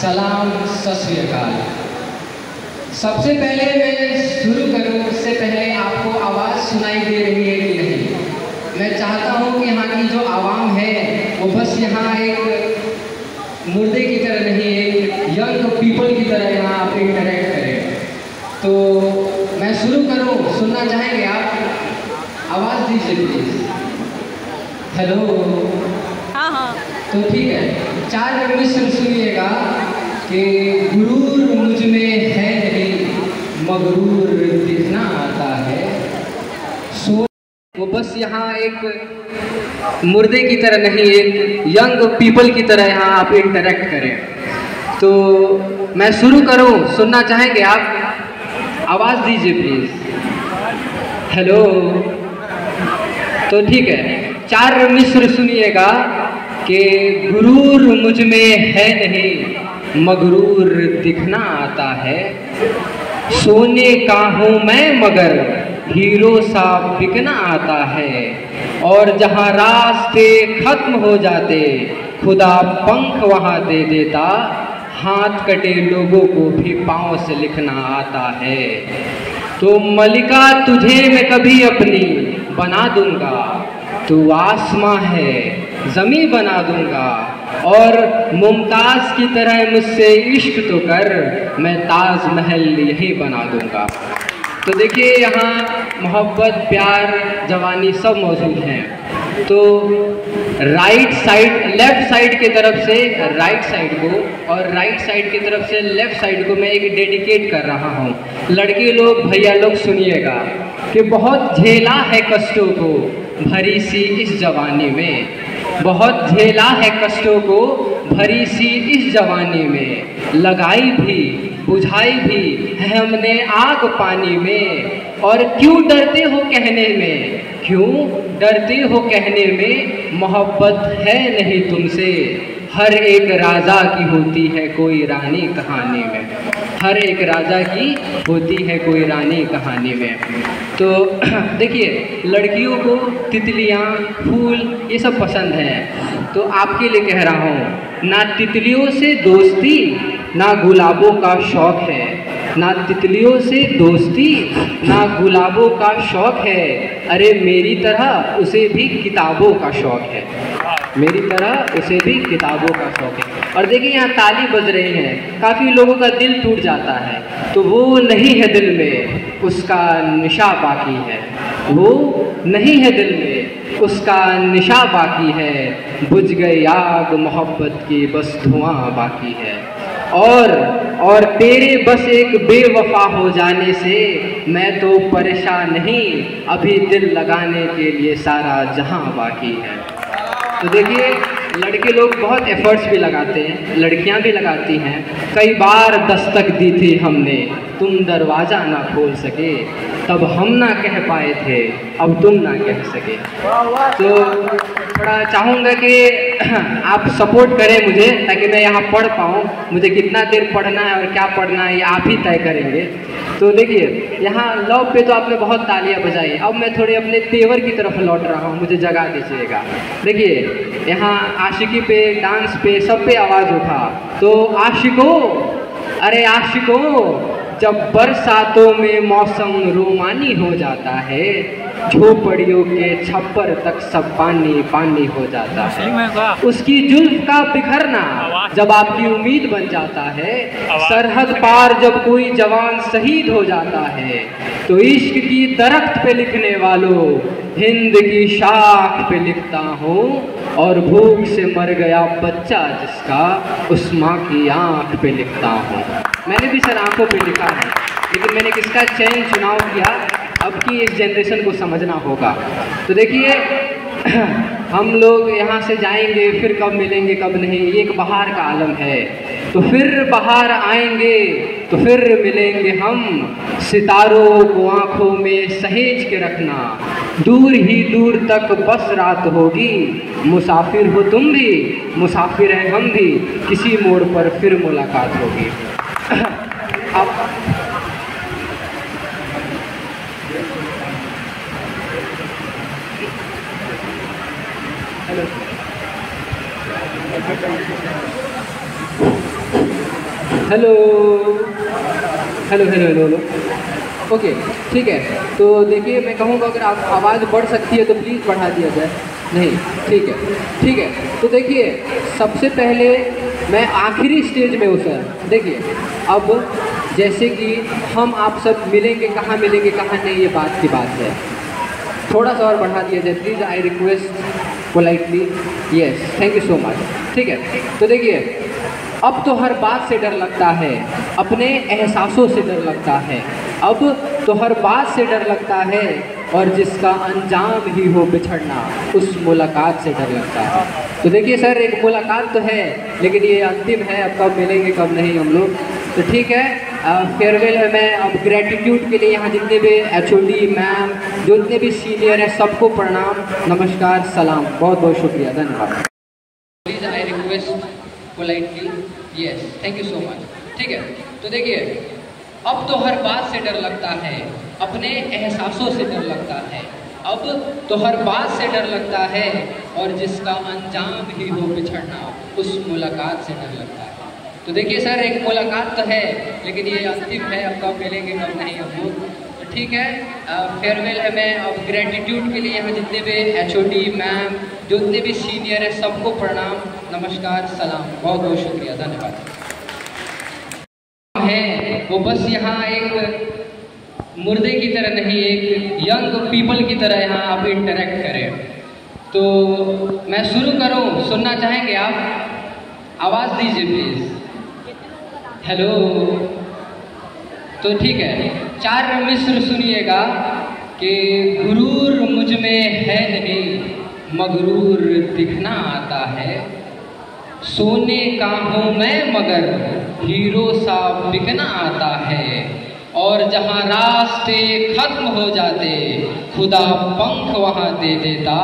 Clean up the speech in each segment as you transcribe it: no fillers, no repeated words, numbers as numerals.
सलाम, सत श्री अकाल। सबसे पहले मैं शुरू करूं उससे पहले आपको आवाज़ सुनाई दे रही है कि नहीं। मैं चाहता हूं कि यहाँ की जो आवाम है वो बस यहाँ एक मुर्दे की तरह नहीं, एक यंग पीपल की तरह यहाँ आप इंटरेक्ट करें। तो मैं शुरू करूं, सुनना चाहेंगे आप? आवाज़ दीजिए प्लीज़। हेलो। हाँ हाँ। तो ठीक है, 4 मिनट में सुनिएगा कि गुरूर मुझ में है नहीं, मगरूर दिखना आता है। सो वो बस यहाँ एक मुर्दे की तरह नहीं, एक यंग पीपल की तरह यहाँ आप इंटरेक्ट करें। तो मैं शुरू करूँ, सुनना चाहेंगे आप? आवाज़ दीजिए प्लीज़। हेलो। तो ठीक है, 4 मिनट सुनिएगा कि गुरूर मुझ में है नहीं, मगरूर दिखना आता है। सोने का हूँ मैं मगर हीरो सा बिकना आता है। और जहाँ रास्ते खत्म हो जाते खुदा पंख वहाँ दे देता, हाथ कटे लोगों को भी पाँव से लिखना आता है। तो मलिका तुझे मैं कभी अपनी बना दूंगा, तू आसमां है ज़मी बना दूंगा। और मुमताज़ की तरह मुझसे इश्क तो कर, मैं ताजमहल यही बना दूंगा। तो देखिए यहाँ मोहब्बत, प्यार, जवानी सब मौजूद हैं। तो राइट साइड, लेफ़्ट साइड की तरफ से राइट साइड को और राइट साइड की तरफ से लेफ़्ट साइड को मैं एक डेडिकेट कर रहा हूँ। लड़के लोग, भैया लोग सुनिएगा कि बहुत झेला है कष्टों को भरी सी इस जवानी में, बहुत झेला है कष्टों को भरी सी इस जवानी में। लगाई भी बुझाई भी है हमने आग पानी में। और क्यों डरते हो कहने में, क्यों डरते हो कहने में, मोहब्बत है नहीं तुमसे। हर एक राजा की होती है कोई रानी कहानी में, हर एक राजा की होती है कोई रानी कहानी में। तो देखिए लड़कियों को तितलियाँ, फूल ये सब पसंद हैं। तो आपके लिए कह रहा हूँ, ना तितलियों से दोस्ती ना गुलाबों का शौक़ है, ना तितलियों से दोस्ती ना गुलाबों का शौक़ है। अरे मेरी तरह उसे भी किताबों का शौक़ है, मेरी तरह उसे भी किताबों का शौक़ है। और देखिए यहाँ ताली बज रही हैं, काफ़ी लोगों का दिल टूट जाता है। तो वो नहीं है दिल में, उसका निशा बाकी है। वो नहीं है दिल में, उसका निशा बाकी है। बुझ गई आग मोहब्बत की, बस धुआं बाकी है। और तेरे बस एक बेवफा हो जाने से मैं तो परेशान नहीं, अभी दिल लगाने के लिए सारा जहां बाकी है। तो देखिए लड़के लोग बहुत एफ़र्ट्स भी लगाते हैं, लड़कियां भी लगाती हैं। कई बार दस्तक दी थी हमने, तुम दरवाज़ा ना खोल सके, तब हम ना कह पाए थे, अब तुम ना कह सके। तो थोड़ा चाहूँगा कि आप सपोर्ट करें मुझे, ताकि मैं यहाँ पढ़ पाऊँ। मुझे कितना देर पढ़ना है और क्या पढ़ना है ये आप ही तय करेंगे। तो देखिए यहाँ लव पे तो आपने बहुत तालियां बजाई, अब मैं थोड़े अपने तेवर की तरफ लौट रहा हूँ, मुझे जगा दीजिएगा। देखिए यहाँ आशिकी पे, डांस पे, सब पे आवाज़ उठा। तो आशिकों, अरे आशिकों, जब बरसातों में मौसम रोमानी हो जाता है, झोपड़ियों के छप्पर तक सब पानी पानी हो जाता है। उसकी जुल्फ का बिखरना जब आपकी उम्मीद बन जाता है, सरहद पार जब कोई जवान शहीद हो जाता है, तो इश्क की दरख्त पे लिखने वालों, हिंद की शाख पे लिखता हूँ। और भूख से मर गया बच्चा जिसका, उस माँ की आँख पे लिखता हूँ। मैंने भी सर आँखों पे लिखा है, लेकिन मैंने किसका चयन चुनाव किया, अब की इस जनरेशन को समझना होगा। तो देखिए हम लोग यहाँ से जाएंगे, फिर कब मिलेंगे कब नहीं, ये एक बहार का आलम है। तो फिर बाहर आएंगे तो फिर मिलेंगे हम, सितारों को आँखों में सहेज के रखना, दूर ही दूर तक बस रात होगी। मुसाफिर हो तुम भी, मुसाफिर हैं हम भी, किसी मोड़ पर फिर मुलाकात होगी। अब hello hello hello hello hello hello. Okay ठीक है, तो देखिए मैं कहूँगा अगर आप आवाज़ बढ़ सकती है तो प्लीज़ बढ़ा दिया जाए। नहीं ठीक है। तो देखिए सबसे पहले मैं आखिरी स्टेज में हूँ सर। देखिए अब जैसे कि हम आप सब मिलेंगे कहाँ नहीं, ये बात की बात है। थोड़ा सा और बढ़ा दिया जाए please, I request politely. Yes, thank you so much. ठीक है, तो देखिए अब तो हर बात से डर लगता है, अपने एहसासों से डर लगता है। अब तो हर बात से डर लगता है, और जिसका अंजाम ही हो बिछड़ना, उस मुलाकात से डर लगता है। तो देखिए सर एक मुलाकात तो है, लेकिन ये अंतिम है, अब कब मिलेंगे कब नहीं हम लोग। तो ठीक है, फेयरवेल है। मैं अब ग्रेटिट्यूड के लिए यहाँ जितने भी HOD मैम, जितने भी सीनियर हैं, सबको प्रणाम, नमस्कार, सलाम, बहुत बहुत शुक्रिया, धन्यवाद। Please I request politely. Yes, thank you so much. ठीक है, तो देखिए अब तो हर बात से डर लगता है, अपने एहसासों से डर लगता है। अब तो हर बात से डर लगता है, और जिसका अंजाम ही हो बिछड़ना, उस मुलाकात से डर लगता है। तो देखिए सर एक मुलाकात तो है, लेकिन ये अंतिम है, अब कब मिलेंगे कब नहीं हम लोग। तो ठीक है, फेयरवेल है। मैं अब ग्रेटिट्यूड के लिए यहाँ जितने भी HOD मैम, जितने भी सीनियर हैं, सबको प्रणाम, नमस्कार, सलाम, बहुत बहुत शुक्रिया, धन्यवाद। है वो बस यहाँ एक मुर्दे की तरह नहीं, एक यंग पीपल की तरह यहाँ आप इंटरेक्ट करें। तो मैं शुरू करूँ, सुनना चाहेंगे आप? आवाज़ दीजिए प्लीज़। हेलो। तो ठीक है, 4 मिस्र सुनिएगा कि गुरूर मुझ में है नहीं, मगरूर दिखना आता है। सोने का हूँ मैं मगर हीरो सा बिकना आता है। और जहाँ रास्ते खत्म हो जाते, खुदा पंख वहाँ दे देता।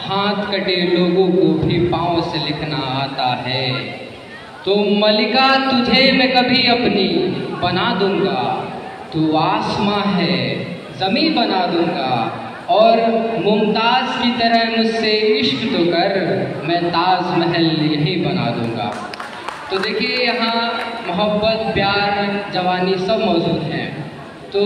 हाथ कटे लोगों को भी पाँव से लिखना आता है। तो मलिका तुझे मैं कभी अपनी बना दूंगा, तू आसमां है ज़मीं बना दूंगा। और मुमताज़ की तरह मुझसे इश्क तो कर, मैं ताजमहल यही बना दूंगा। तो देखिए यहाँ मोहब्बत, प्यार, जवानी सब मौजूद हैं। तो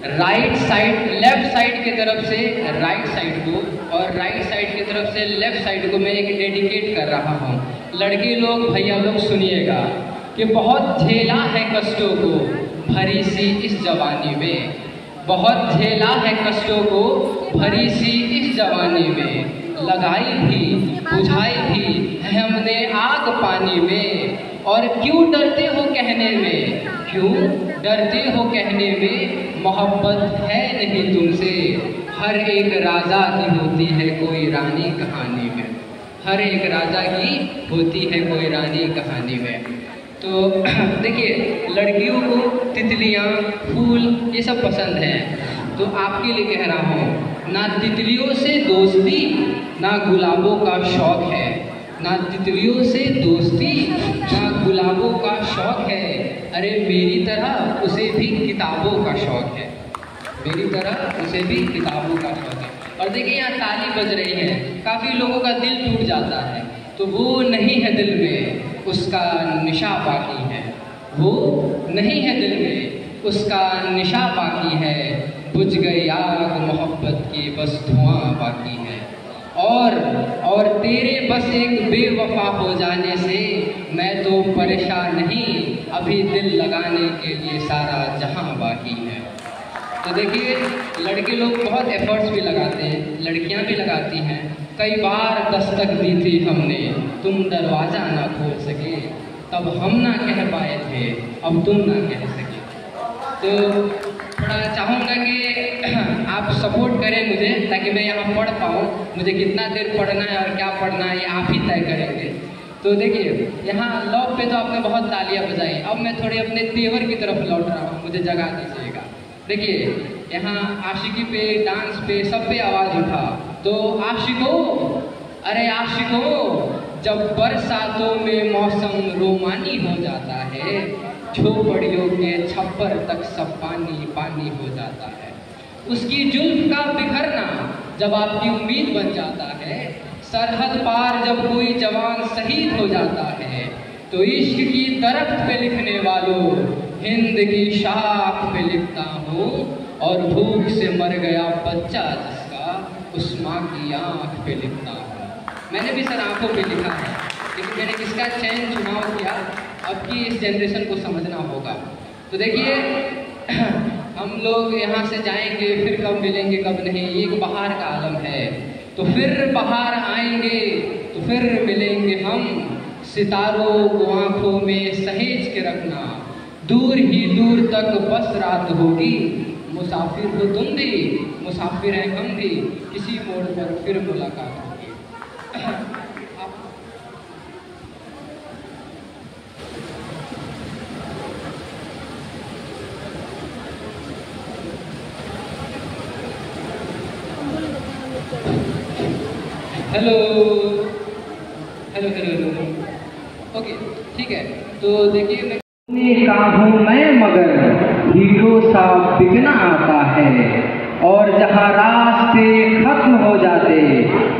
राइट साइड, लेफ़्ट साइड की तरफ से राइट साइड को, और राइट साइड की तरफ से लेफ़्ट साइड को मैं एक डेडिकेट कर रहा हूँ। लड़के लोग, भैया लोग सुनिएगा कि बहुत झेला है कष्टों को भरी सी इस जवानी में। बहुत झेला है कष्टों को भरी सी इस जवानी में। लगाई भी बुझाई भी है हमने आग पानी में। और क्यों डरते हो कहने में, क्यों डरते हो कहने में, मोहब्बत है नहीं तुमसे। हर एक राजा की होती है कोई रानी कहानी में। हर एक राजा की होती है कोई रानी कहानी में। तो देखिए लड़कियों को तितलियाँ, फूल, ये सब पसंद हैं। तो आपके लिए कह रहा हूँ, ना तितलियों से दोस्ती, ना गुलाबों का शौक़ है। ना तितलियों से दोस्ती, ना गुलाबों का शौक़ है। अरे मेरी तरह उसे भी किताबों का शौक़ है। मेरी तरह उसे भी किताबों का शौक़ है। और देखिए यहाँ ताली बज रही है, काफ़ी लोगों का दिल टूट जाता है। तो वो नहीं है दिल में, उसका निशा बाकी है। वो नहीं है दिल में, उसका निशा बाकी है। बुझ गई आग मोहब्बत की, बस धुआं बाकी है। और तेरे बस एक बेवफा हो जाने से मैं तो परेशान नहीं, अभी दिल लगाने के लिए सारा जहां बाकी है। तो देखिए लड़के लोग बहुत एफर्ट्स भी लगाते हैं, लड़कियां भी लगाती हैं। कई बार दस्तक दी थी हमने, तुम दरवाज़ा ना खोल सके। तब हम ना कह पाए थे, अब तुम ना कह सके। तो थोड़ा चाहूँगा कि आप सपोर्ट करें मुझे, ताकि मैं यहाँ पढ़ पाऊँ। मुझे कितना देर पढ़ना है और क्या पढ़ना है ये आप ही तय करेंगे। तो देखिए यहाँ लव पे तो आपने बहुत तालियां बजाई, अब मैं थोड़े अपने तेवर की तरफ लौट रहा हूँ, मुझे जगा दीजिएगा। देखिए यहाँ आशिकी पे, डांस पे, सब पे आवाज़ उठा। तो आशिकों, अरे आशिकों, जब बरसातों में मौसम रोमानी हो जाता है, झोपड़ियों के छप्पर तक सब पानी पानी हो जाता है। उसकी जुल्फ का बिखरना जब आपकी उम्मीद बन जाता है, सरहद पार जब कोई जवान शहीद हो जाता है, तो इश्क की दरख्त पे लिखने वालों, हिंद की शाख पे लिखता हूँ। और भूख से मर गया बच्चा जिसका, उस माँ की आँख पे लिखता हूँ। मैंने भी सर आँखों पे लिखा है, लेकिन मैंने किसका चयन चुनाव किया अब की इस जनरेशन को समझना होगा। तो देखिए हम लोग यहाँ से जाएंगे फिर कब मिलेंगे कब नहीं, एक बहार का आलम है। तो फिर बाहर आएंगे तो फिर मिलेंगे हम, सितारों को आंखों में सहेज के रखना। दूर ही दूर तक बस रात होगी, मुसाफिर हो तुम भी, मुसाफिर हैं हम भी, किसी मोड़ पर फिर मुलाकात होगी। Hello hello hello hello, okay ठीक है। तो देखिए मैं का हूँ मैं, मगर हीरो सा बिकना आता है। और जहाँ रास्ते खत्म हो जाते,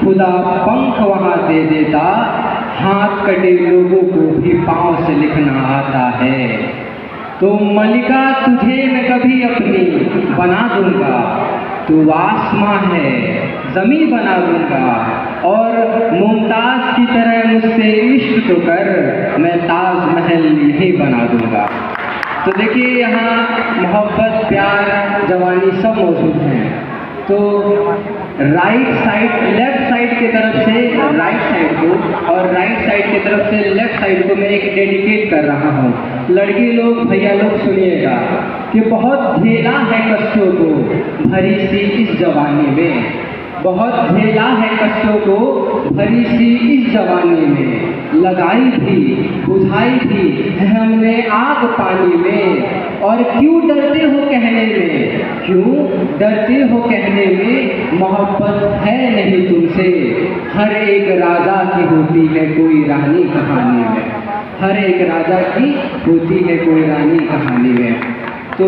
खुदा पंख वहाँ दे देता। हाथ कटे लोगों को भी पाँव से लिखना आता है। तो मलिका तुझे मैं कभी अपनी बना दूंगा, तू आसमां है ज़मीं बना दूंगा। और मुमताज़ की तरह मुझसे इश्क तो कर, मैं ताजमहल यही बना दूंगा। तो देखिए यहाँ मोहब्बत प्यार जवानी सब मौजूद हैं। तो राइट साइड लेफ्ट साइड की तरफ से राइट साइड को और राइट साइड की तरफ से लेफ्ट साइड को मैं एक डेडिकेट कर रहा हूँ। लड़के लोग भैया लोग सुनिएगा कि बहुत झेला है कष्टों को भरी सी इस जवानी में, बहुत झेला है कष्टों को भरी सी इस जवानी में। लगाई भी बुझाई भी है हमने आग पानी में। और क्यों डरते हो कहने में, क्यों डरते हो कहने में, मोहब्बत है नहीं तुमसे। हर एक राजा की होती है कोई रानी कहानी में, हर एक राजा की होती है कोई रानी कहानी में। तो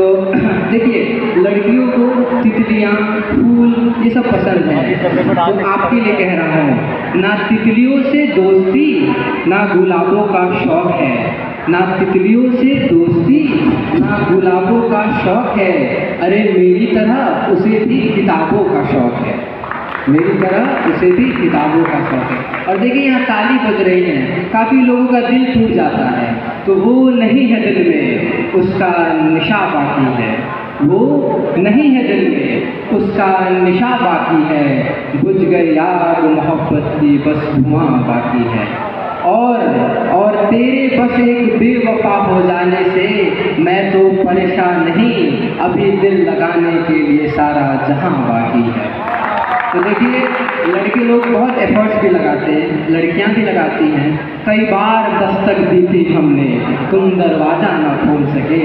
देखिए लड़कियों को तितलियाँ फूल ये सब पसंद है। तो आपके लिए कह रहा हूँ, ना तितलियों से दोस्ती ना गुलाबों का शौक है, ना तितलियों से दोस्ती ना गुलाबों का शौक है। अरे मेरी तरह उसे भी किताबों का शौक है, मेरी तरह उसे भी किताबों का शौक है। और देखिए यहाँ ताली बज रही है, काफ़ी लोगों का दिल टूट जाता है। तो वो नहीं है दिल में, उसका निशा बाकी है, वो नहीं है दिल में, उसका निशा बाकी है। बुझ गई आग मोहब्बत की बस धुआं बाकी है। और तेरे बस एक बेवफा हो जाने से मैं तो परेशान नहीं, अभी दिल लगाने के लिए सारा जहां बाकी है। तो देखिए लड़के लोग बहुत एफर्ट्स भी लगाते हैं, लड़कियां भी लगाती हैं। कई बार दस्तक दी थी हमने, तुम दरवाज़ा ना खोल सके,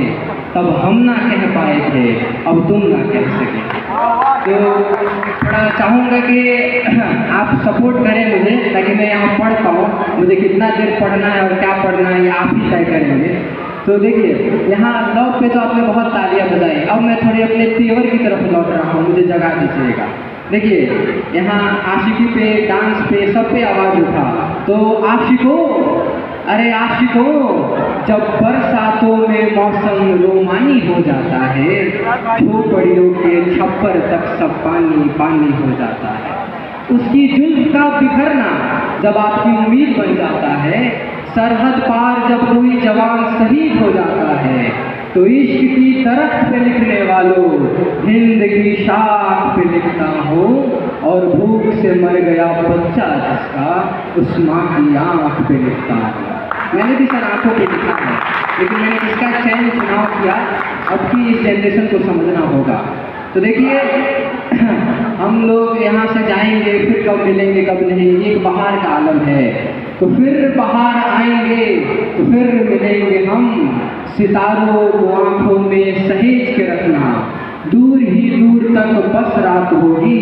तब हम ना कह पाए थे, अब तुम ना कह सके। तो थोड़ा चाहूँगा कि आप सपोर्ट करें मुझे, ताकि मैं यहाँ पढ़ पाऊँ। मुझे कितना देर पढ़ना है और क्या पढ़ना है ये आप ही तय करेंगे। तो देखिए यहाँ लव पे तो आपने बहुत तालियां बजाई, अब मैं थोड़ी अपने तेवर की तरफ लौट रहा हूँ, मुझे जगा दीजिएगा। देखिए यहाँ आशिकी पे डांस पे सब पे आवाज़ उठा। तो आशिकों, अरे आशिकों, जब बरसातों में मौसम रोमानी हो जाता है, झोपड़ियों के छप्पर तक सब पानी पानी हो जाता है। उसकी जुल्फ का बिखरना जब आपकी उम्मीद बन जाता है, सरहद पार जब कोई जवान शहीद हो जाता है, तो इश्क की दरख्त पे लिखने वालों, हिंद की शाख पे लिखता हूँ। और भूख से मर गया बच्चा जिसका, उस माँ की आँख पे लिखता हूँ। मैंने भी सर आँखों पे लिखा है, लेकिन मैंने इसका चयन चुनाव किया, अब की इस जनरेशन को समझना होगा। तो देखिए हम लोग यहाँ से जाएंगे फिर कब मिलेंगे कब नहीं, एक बाहर का आलम है। तो फिर बाहर आएंगे तो फिर मिलेंगे हम, सितारों को आंखों में सहेज के रखना। दूर ही दूर तक बस रात होगी,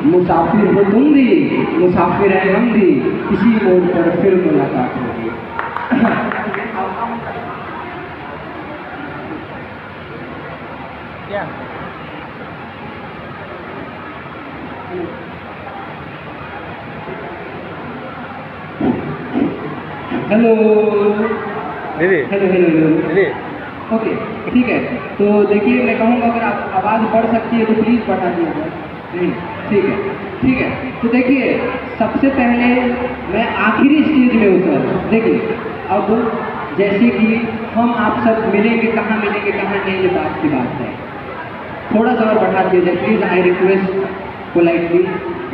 मुसाफिर हो तुम भी, मुसाफिर हैं हम भी, किसी मोड़ पर फिर मुलाकात होगी। Hello hello hello hello. Okay ठीक है, तो देखिए मैं कहूँगा अगर आप आवाज़ बढ़ सकती है तो प्लीज़ बढ़ा दीजिए। नहीं ठीक है ठीक है। तो देखिए सबसे पहले मैं आखिरी स्टेज में हूँ सर। देखिए अब जैसे कि हम आप सब मिलेंगे कहाँ नहीं, ये बात की बात है। थोड़ा सा और बढ़ा दीजिए please, I request politely.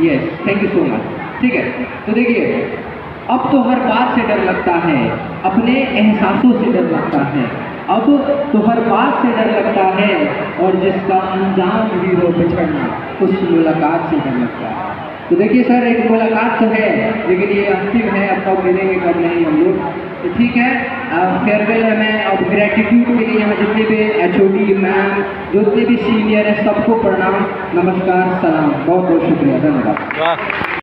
Yes thank you so much. ठीक है, तो देखिए अब तो हर बात से डर लगता है, अपने एहसासों से डर लगता है। अब तो हर बात से डर लगता है, और जिसका अंजाम भी हो बिछड़ना, उस मुलाकात से डर लगता है। तो देखिए सर एक मुलाकात तो है, लेकिन ये अंतिम है, अब कब मिलेंगे कब नहीं हम लोग। तो ठीक है, फेयरवेल है। मैं अब ग्रेटिट्यूड के लिए यहाँ जितने भी HOD मैम, जितने भी सीनियर है, सबको प्रणाम, नमस्कार, सलाम, बहुत बहुत शुक्रिया, धन्यवाद।